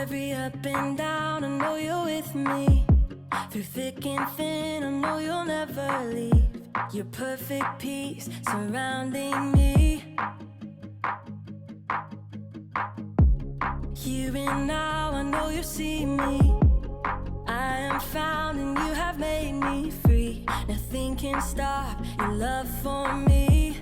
every up and down, I know you're with me. Through thick and thin, I know you'll never leave. Your perfect peace surrounding me. Here and now, I know you see me. I am found and you have made me free. Nothing can stop your love for me.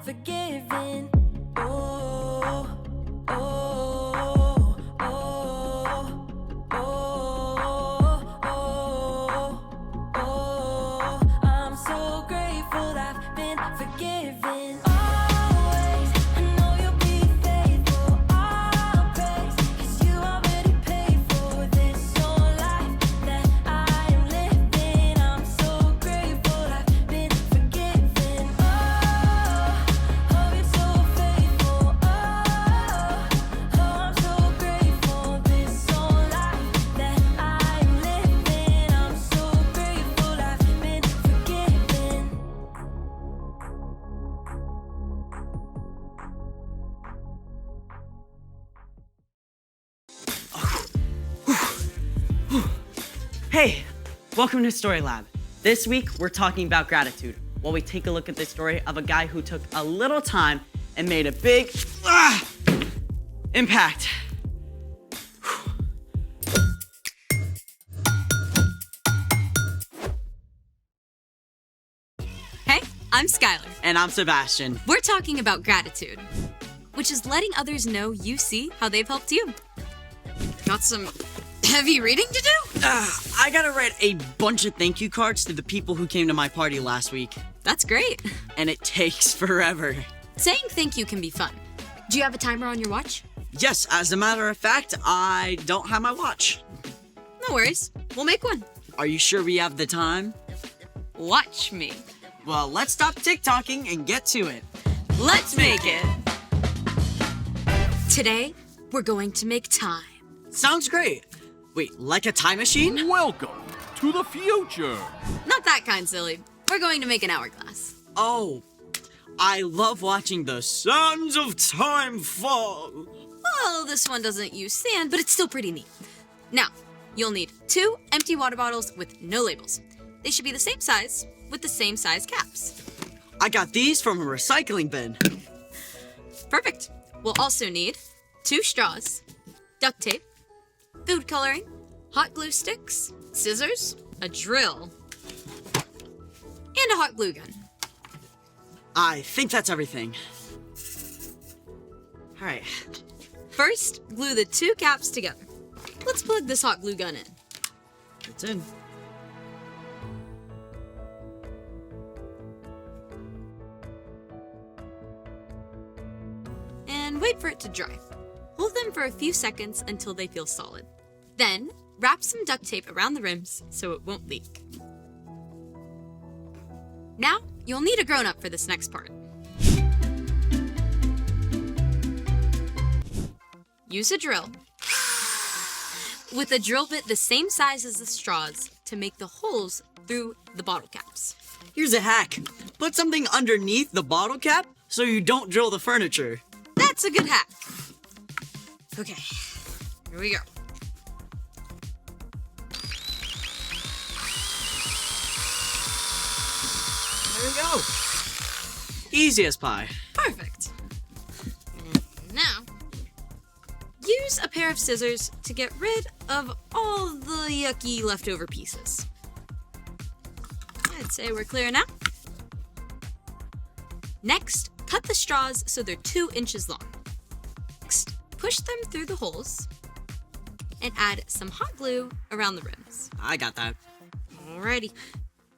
Forgiven. Oh, oh, oh, oh, oh, oh, I'm so grateful I've been forgiven. Always, I know you'll be faithful. All praise, 'cause you already paid for this whole life that I am living. I'm so grateful I've been forgiven. Hey, welcome to Story Lab. This week, we're talking about gratitude, while we take a look at the story of a guy who took a little time and made a big impact. Hey, I'm Skylar. And I'm Sebastian. We're talking about gratitude, which is letting others know you see how they've helped you. Got some heavy reading to do? I gotta write a bunch of thank you cards to the people who came to my party last week. That's great. And it takes forever. Saying thank you can be fun. Do you have a timer on your watch? Yes, as a matter of fact, I don't have my watch. No worries. We'll make one. Are you sure we have the time? Watch me. Well, let's stop TikToking and get to it. Let's make it. Today, we're going to make time. Sounds great. Wait, like a time machine? Welcome to the future. Not that kind, silly. We're going to make an hourglass. Oh, I love watching the sands of time fall. Well, this one doesn't use sand, but it's still pretty neat. Now, you'll need 2 empty water bottles with no labels. They should be the same size, with the same size caps. I got these from a recycling bin. Perfect. We'll also need 2 straws, duct tape, food coloring, hot glue sticks, scissors, a drill, and a hot glue gun. I think that's everything. All right. First, glue the 2 caps together. Let's plug this hot glue gun in. It's in. And wait for it to dry. Hold them for a few seconds until they feel solid. Then, wrap some duct tape around the rims so it won't leak. Now, you'll need a grown-up for this next part. Use a drill with a drill bit the same size as the straws to make the holes through the bottle caps. Here's a hack. Put something underneath the bottle cap so you don't drill the furniture. That's a good hack. Okay, here we go. There we go. Easy as pie. Perfect. Now, use a pair of scissors to get rid of all the yucky leftover pieces. I'd say we're clear now. Next, cut the straws so they're 2 inches long. Next, push them through the holes and add some hot glue around the rims. I got that. Alrighty.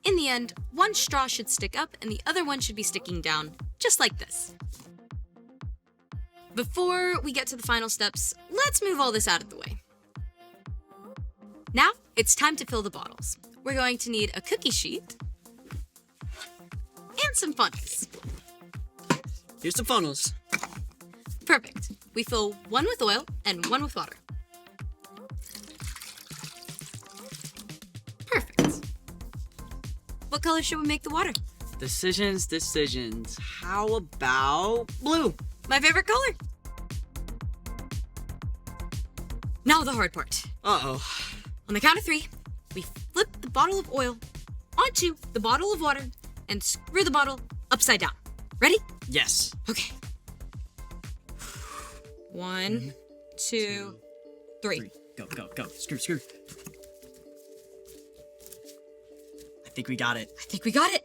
In the end, one straw should stick up and the other one should be sticking down, just like this. Before we get to the final steps, let's move all this out of the way. Now, it's time to fill the bottles. We're going to need a cookie sheet and some funnels. Here's the funnels. Perfect. We fill one with oil and one with water. Perfect. What color should we make the water? Decisions. How about blue? My favorite color. Now the hard part. Uh-oh. On the count of 3, we flip the bottle of oil onto the bottle of water and screw the bottle upside down. Ready? Yes. Okay. 1, 2, 3. Go. Screw. I think we got it. I think we got it.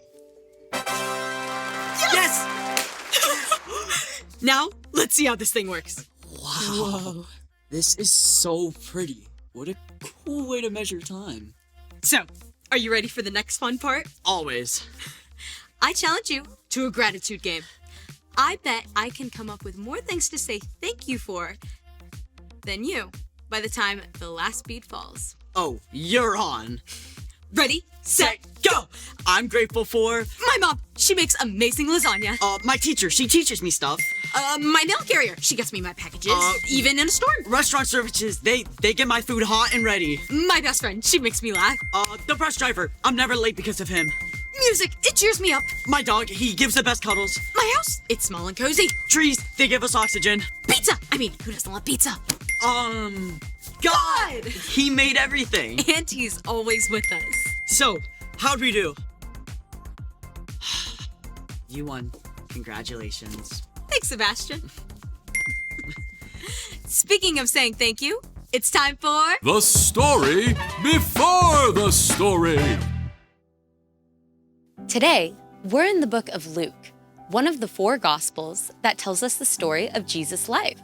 Yes! Now, let's see how this thing works. Wow. This is so pretty. What a cool way to measure time. So, are you ready for the next fun part? Always. I challenge you to a gratitude game. I bet I can come up with more things to say thank you for than you by the time the last bead falls. Oh, you're on. Ready, set, Go! I'm grateful for my mom. She makes amazing lasagna. my teacher. She teaches me stuff. My mail carrier. She gets me my packages, even in a storm. Restaurant services. They get my food hot and ready. My best friend. She makes me laugh. The bus driver. I'm never late because of him. Music. It cheers me up. My dog. He gives the best cuddles. My house. It's small and cozy. Trees. They give us oxygen. Pizza. I mean, who doesn't love pizza? God! He made everything. And he's always with us. So, how'd we do? You won. Congratulations. Thanks, Sebastian. Speaking of saying thank you, it's time for... The story before the story. Today, we're in the book of Luke, one of the 4 Gospels that tells us the story of Jesus' life.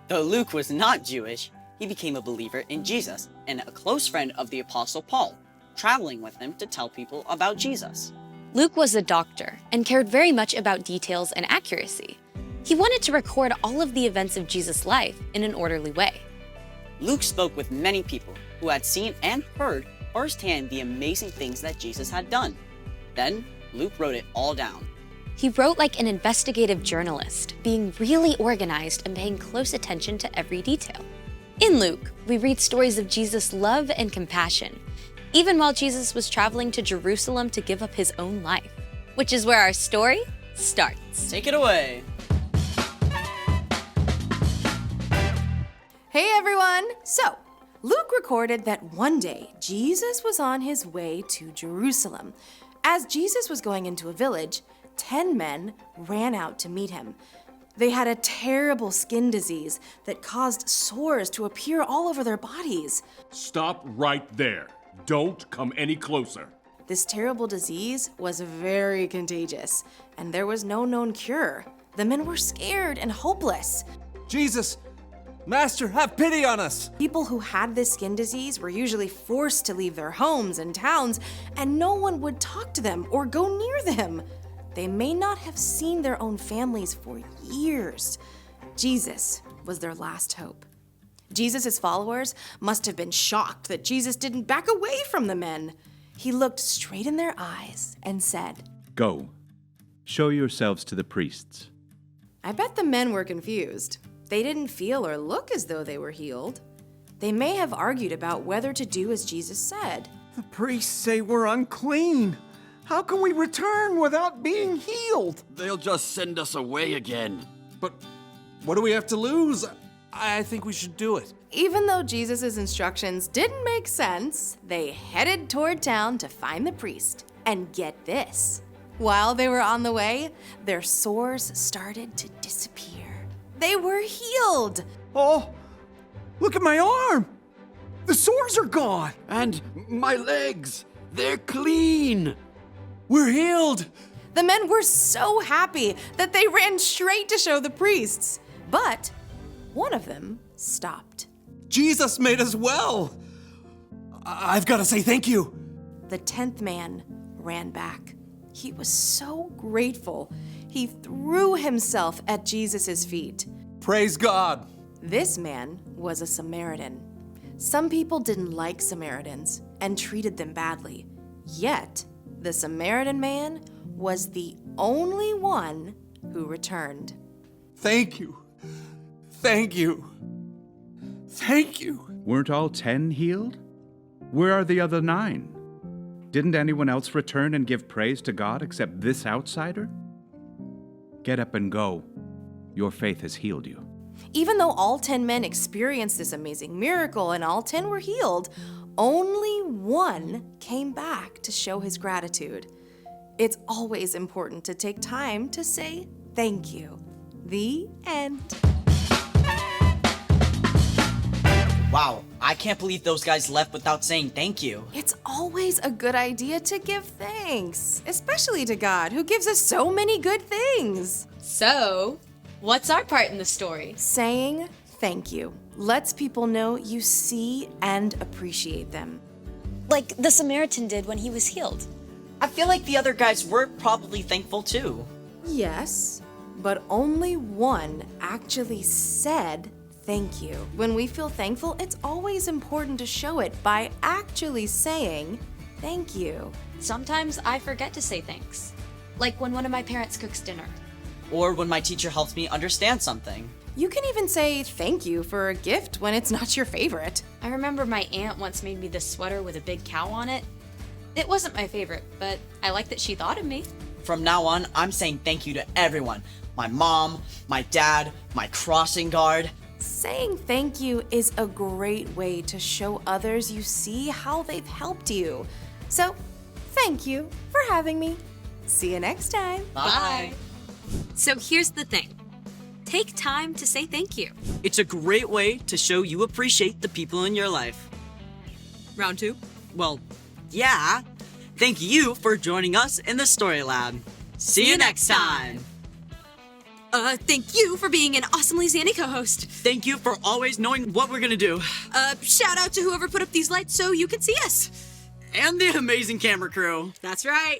Though Luke was not Jewish, he became a believer in Jesus and a close friend of the Apostle Paul, traveling with him to tell people about Jesus. Luke was a doctor and cared very much about details and accuracy. He wanted to record all of the events of Jesus' life in an orderly way. Luke spoke with many people who had seen and heard firsthand the amazing things that Jesus had done. Then, Luke wrote it all down. He wrote like an investigative journalist, being really organized and paying close attention to every detail. In Luke, we read stories of Jesus' love and compassion, even while Jesus was traveling to Jerusalem to give up his own life, which is where our story starts. Take it away. Hey everyone! So, Luke recorded that one day Jesus was on his way to Jerusalem. As Jesus was going into a village, 10 men ran out to meet him. They had a terrible skin disease that caused sores to appear all over their bodies. Stop right there. Don't come any closer. This terrible disease was very contagious, and there was no known cure. The men were scared and hopeless. Jesus! Master, have pity on us! People who had this skin disease were usually forced to leave their homes and towns, and no one would talk to them or go near them. They may not have seen their own families for years. Jesus was their last hope. Jesus' followers must have been shocked that Jesus didn't back away from the men. He looked straight in their eyes and said, Go. Show yourselves to the priests. I bet the men were confused. They didn't feel or look as though they were healed. They may have argued about whether to do as Jesus said. The priests say we're unclean. How can we return without being healed? They'll just send us away again. But what do we have to lose? I think we should do it. Even though Jesus' instructions didn't make sense, they headed toward town to find the priest. And get this, while they were on the way, their sores started to disappear. They were healed. Oh, look at my arm. The sores are gone. And my legs, they're clean. We're healed. The men were so happy that they ran straight to show the priests. But one of them stopped. Jesus made us well. I've got to say thank you. The 10th man ran back. He was so grateful. He threw himself at Jesus' feet. Praise God. This man was a Samaritan. Some people didn't like Samaritans and treated them badly. Yet, the Samaritan man was the only one who returned. Thank you. Thank you. Thank you. Weren't all 10 healed? Where are the other 9? Didn't anyone else return and give praise to God except this outsider? Get up and go. Your faith has healed you. Even though all 10 men experienced this amazing miracle and all 10 were healed, only one came back to show his gratitude. It's always important to take time to say thank you. The end. Wow, I can't believe those guys left without saying thank you. It's always a good idea to give thanks, especially to God, who gives us so many good things. So, what's our part in the story? Saying thank you lets people know you see and appreciate them. Like the Samaritan did when he was healed. I feel like the other guys were probably thankful too. Yes, but only one actually said thank you. When we feel thankful, it's always important to show it by actually saying thank you. Sometimes I forget to say thanks. Like when one of my parents cooks dinner. Or when my teacher helps me understand something. You can even say thank you for a gift when it's not your favorite. I remember my aunt once made me this sweater with a big cow on it. It wasn't my favorite, but I like that she thought of me. From now on, I'm saying thank you to everyone. My mom, my dad, my crossing guard. Saying thank you is a great way to show others you see how they've helped you. So, thank you for having me. See you next time. Bye. So here's the thing. Take time to say thank you. It's a great way to show you appreciate the people in your life. Round 2. Well, yeah. Thank you for joining us in the Story Lab. See you next time. Thank you for being an awesomely Zanny co-host. Thank you for always knowing what we're gonna do. Shout out to whoever put up these lights so you can see us. And the amazing camera crew. That's right.